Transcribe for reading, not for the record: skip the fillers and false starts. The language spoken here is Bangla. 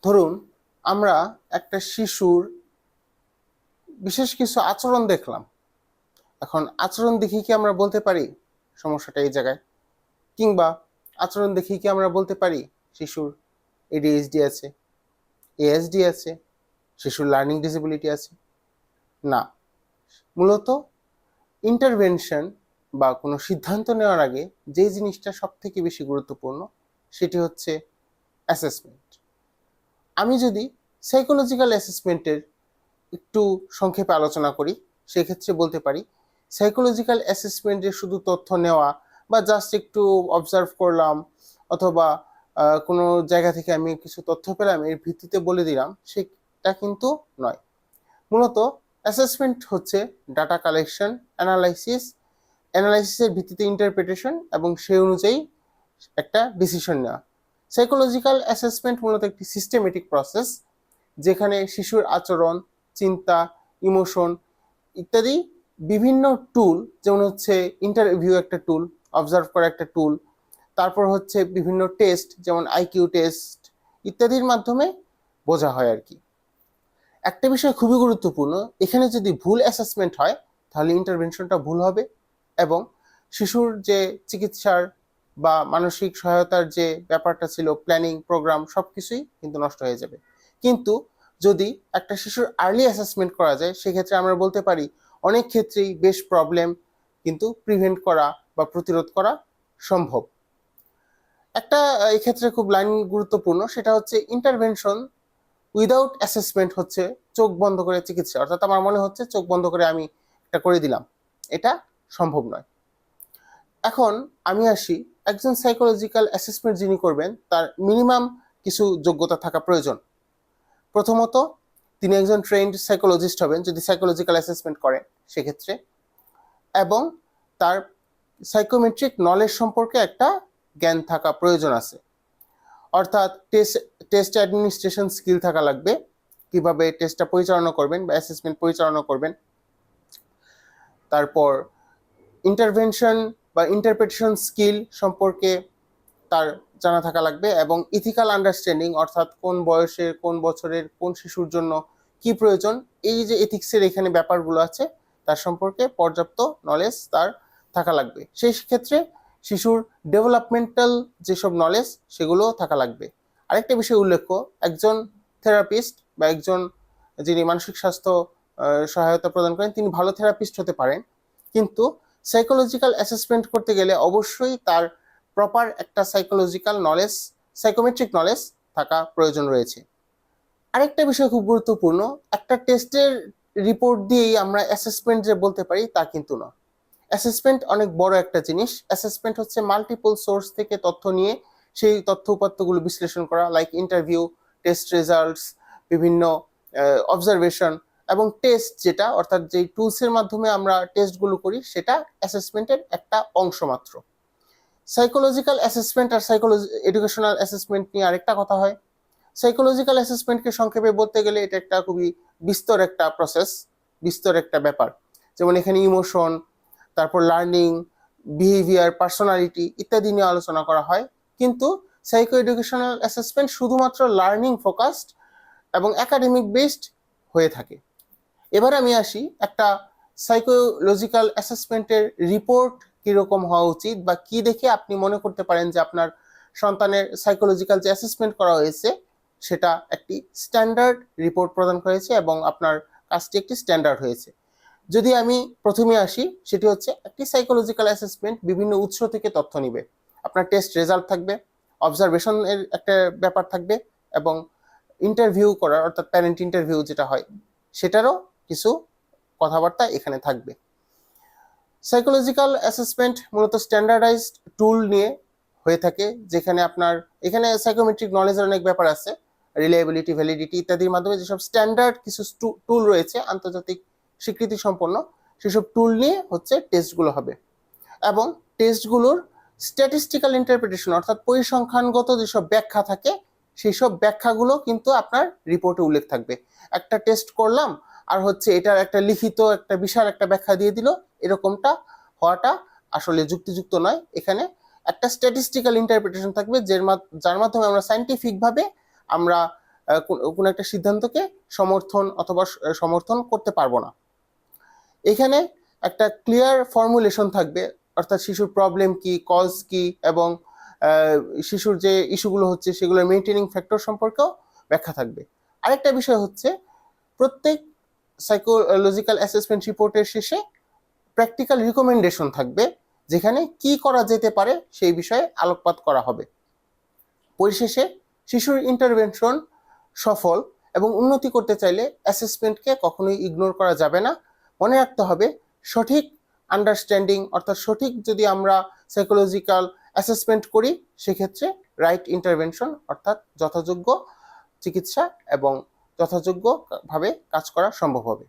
ধরুন আমরা একটা শিশুর বিশেষ কিছু আচরণ দেখলাম। এখন আচরণ দেখি কি আমরা বলতে পারি সমস্যাটা এই জায়গায়, কিংবা আচরণ দেখি কি আমরা বলতে পারি শিশুর এডিএইচডি আছে, এএসডি আছে, শিশুর লার্নিং ডিসেবিলিটি আছে? না। মূলত ইন্টারভেনশন বা কোনো সিদ্ধান্ত নেওয়ার আগে যে জিনিসটা সব থেকে বেশি গুরুত্বপূর্ণ সেটি হচ্ছে অ্যাসেসমেন্ট। আমি যদি সাইকোলজিক্যাল অ্যাসেসমেন্টের একটু সংক্ষেপে আলোচনা করি, সেক্ষেত্রে বলতে পারি সাইকোলজিক্যাল অ্যাসেসমেন্টে শুধু তথ্য নেওয়া বা জাস্ট একটু অবজার্ভ করলাম, অথবা কোনো জায়গা থেকে আমি কিছু তথ্য পেলাম এর ভিত্তিতে বলে দিলাম, সেটা কিন্তু নয়। মূলত অ্যাসেসমেন্ট হচ্ছে ডাটা কালেকশন, অ্যানালাইসিসের ভিত্তিতে ইন্টারপ্রিটেশন এবং সেই অনুযায়ী একটা ডিসিশন নেওয়া। সাইকোলজিক্যাল অ্যাসেসমেন্ট মূলত একটি সিস্টেমেটিক প্রসেস যেখানে শিশুর আচরণ, চিন্তা, ইমোশন ইত্যাদি বিভিন্ন টুল, যেমন হচ্ছে ইন্টারভিউ একটা টুল, অবজার্ভ করা একটা টুল, তারপর হচ্ছে বিভিন্ন টেস্ট যেমন আইকিউ টেস্ট ইত্যাদির মাধ্যমে বোঝা হয় আর কি। একটা বিষয় খুবই গুরুত্বপূর্ণ, এখানে যদি ভুল অ্যাসেসমেন্ট হয় তাহলে ইন্টারভেনশনটা ভুল হবে এবং শিশুর যে চিকিৎসার বা মানসিক সহায়তার যে ব্যাপারটা ছিল, প্ল্যানিং, প্রোগ্রাম, সবকিছুই কিন্তু নষ্ট হয়ে যাবে। কিন্তু যদি একটা শিশুর আর্লি অ্যাসেসমেন্ট করা যায়, সেক্ষেত্রে আমরা বলতে পারি অনেক ক্ষেত্রেই বেশ প্রবলেম কিন্তু প্রিভেন্ট করা বা প্রতিরোধ করা সম্ভব। একটা এক্ষেত্রে খুব লাইন গুরুত্বপূর্ণ, সেটা হচ্ছে ইন্টারভেনশন উইদাউট অ্যাসেসমেন্ট হচ্ছে চোখ বন্ধ করে চিকিৎসা। অর্থাৎ আমার মনে হচ্ছে চোখ বন্ধ করে আমি এটা করে দিলাম, এটা সম্ভব নয়। এখন আমি আসি, একজন সাইকোলজিক্যাল অ্যাসেসমেন্ট যিনি করবেন তার মিনিমাম কিছু যোগ্যতা থাকা প্রয়োজন। প্রথমত, তিনি একজন ট্রেন্ড সাইকোলজিস্ট হবেন যদি সাইকোলজিক্যাল অ্যাসেসমেন্ট করেন সেক্ষেত্রে, এবং তার সাইকোমেট্রিক নলেজ সম্পর্কে একটা জ্ঞান থাকা প্রয়োজন আছে। অর্থাৎ টেস্ট অ্যাডমিনিস্ট্রেশন স্কিল থাকা লাগবে, কিভাবে টেস্টটা পরিচালনা করবেন বা অ্যাসেসমেন্ট পরিচালনা করবেন। তারপর ইন্টারভেনশন বা ইন্টারপ্রিটেশন স্কিল সম্পর্কে তার জানা থাকা লাগবে, এবং ইথিক্যাল আন্ডারস্ট্যান্ডিং, অর্থাৎ কোন বয়সের, কোন বছরের, কোন শিশুর জন্য কি প্রয়োজন, এই যে এথিক্সের এখানে ব্যাপারগুলো আছে তার সম্পর্কে পর্যাপ্ত নলেজ তার থাকা লাগবে। সেই ক্ষেত্রে শিশুর ডেভেলপমেন্টাল যেসব নলেজ সেগুলো থাকা লাগবে। আরেকটা বিষয় উল্লেখ্য, একজন থেরাপিস্ট বা একজন যিনি মানসিক স্বাস্থ্য সহায়তা প্রদান করেন তিনি ভালো থেরাপিস্ট হতে পারেন, কিন্তু সাইকোলজিক্যাল অ্যাসেসমেন্ট করতে গেলে অবশ্যই তার প্রপার একটা সাইকোলজিক্যাল নলেজ, সাইকোমেট্রিক নলেজ থাকা প্রয়োজন রয়েছে। আরেকটা বিষয় খুব গুরুত্বপূর্ণ, একটা টেস্টের রিপোর্ট দিয়েই আমরা অ্যাসেসমেন্ট যে বলতে পারি তা কিন্তু না। অ্যাসেসমেন্ট অনেক বড় একটা জিনিস। অ্যাসেসমেন্ট হচ্ছে মাল্টিপল সোর্স থেকে তথ্য নিয়ে সেই তথ্য উপাত্তগুলো বিশ্লেষণ করা, লাইক ইন্টারভিউ, টেস্ট রেজাল্টস, বিভিন্ন অবজারভেশন এবং টেস্ট, যেটা অর্থাৎ যেই টুলসের মাধ্যমে আমরা টেস্টগুলো করি সেটা অ্যাসেসমেন্টের একটা অংশ মাত্র। সাইকোলজিক্যাল অ্যাসেসমেন্ট আর এডুকেশনাল অ্যাসেসমেন্ট নিয়ে আরেকটা কথা হয়। সাইকোলজিক্যাল অ্যাসেসমেন্টকে সংক্ষেপে বলতে গেলে এটা একটা খুবই বিস্তর একটা প্রসেস, বিস্তর একটা ব্যাপার। যেমন এখানে ইমোশন, তারপর লার্নিং, বিহেভিয়ার, পার্সোনালিটি ইত্যাদি নিয়ে আলোচনা করা হয়। কিন্তু সাইকো এডুকেশনাল অ্যাসেসমেন্ট শুধুমাত্র লার্নিং ফোকাসড এবং একাডেমিক বেসড হয়ে থাকে। এবার আমি আসি, একটা সাইকোলজিক্যাল অ্যাসেসমেন্টের রিপোর্ট কিরকম হওয়া উচিত, বা কি দেখে আপনি মনে করতে পারেন যে আপনার সন্তানের সাইকোলজিক্যাল যে অ্যাসেসমেন্ট করা হয়েছে সেটা একটি স্ট্যান্ডার্ড রিপোর্ট প্রদান করেছে এবং আপনার কাজটি একটি স্ট্যান্ডার্ড হয়েছে। যদি আমি প্রথমে আসি, সেটি হচ্ছে একটি সাইকোলজিক্যাল অ্যাসেসমেন্ট বিভিন্ন উৎস থেকে তথ্য নিবে। আপনার টেস্ট রেজাল্ট থাকবে, অবজারভেশনের একটা ব্যাপার থাকবে, এবং ইন্টারভিউ করার, অর্থাৎ প্যারেন্ট ইন্টারভিউ যেটা হয় সেটারও কিছু কথাবার্তা এখানে থাকবে। সাইকোলজিক্যাল অ্যাসেসমেন্ট মূলত স্ট্যান্ডার্ডাইজড টুল নিয়ে হয়ে থাকে, যেখানে আপনার এখানে সাইকোমেট্রিক নলেজের অনেক ব্যাপার আছে, রিলায়েবিলিটি, ভ্যালিডিটি ইত্যাদির মাধ্যমে যেসব স্ট্যান্ডার্ড কিছু টুল রয়েছে আন্তর্জাতিক স্বীকৃতি সম্পন্ন, সেসব টুল নিয়ে হচ্ছে টেস্টগুলো হবে। এবং টেস্টগুলোর স্ট্যাটিস্টিক্যাল ইন্টারপ্রিটেশন, অর্থাৎ পরিসংখ্যানগত যেসব ব্যাখ্যা থাকে সেই সব ব্যাখ্যাগুলো কিন্তু আপনার রিপোর্টে উল্লেখ থাকবে। একটা টেস্ট করলাম আর হচ্ছে এটার একটা লিখিত একটা বিশাল একটা ব্যাখ্যা দিয়ে দিল, এরকমটা হওয়াটা আসলে যুক্তিযুক্ত নয়। এখানে একটা স্ট্যাটিস্টিক্যাল ইন্টারপ্রিটেশন থাকবে যার মাধ্যমে আমরা সায়েন্টিফিক ভাবে আমরা কোনো একটা সিদ্ধান্তকে সমর্থন অথবা সমর্থন করতে পারবো না। এখানে একটা ক্লিয়ার ফর্মুলেশন থাকবে, অর্থাৎ শিশুর প্রবলেম কি, কজ কি, এবং শিশুর যে ইস্যুগুলো হচ্ছে সেগুলোর মেইনটেনিং ফ্যাক্টর সম্পর্কেও ব্যাখ্যা থাকবে। আরেকটা বিষয় হচ্ছে প্রত্যেক সাইকোলজিক্যাল অ্যাসেসমেন্ট রিপোর্টের শেষে প্র্যাকটিক্যাল রিকমেন্ডেশন থাকবে, যেখানে কি করা যেতে পারে সেই বিষয়ে আলোকপাত করা হবে। পরিশেষে শিশুর ইন্টারভেনশন সফল এবং উন্নতি করতে চাইলে অ্যাসেসমেন্টকে কখনোই ইগনোর করা যাবে না। মনে রাখতে হবে সঠিক আন্ডারস্ট্যান্ডিং, অর্থাৎ সঠিক যদি আমরা সাইকোলজিক্যাল অ্যাসেসমেন্ট করি সেক্ষেত্রে রাইট ইন্টারভেনশন অর্থাৎ যথাযোগ্য চিকিৎসা এবং যথাযোগ্যভাবে কাজ করা সম্ভব হবে।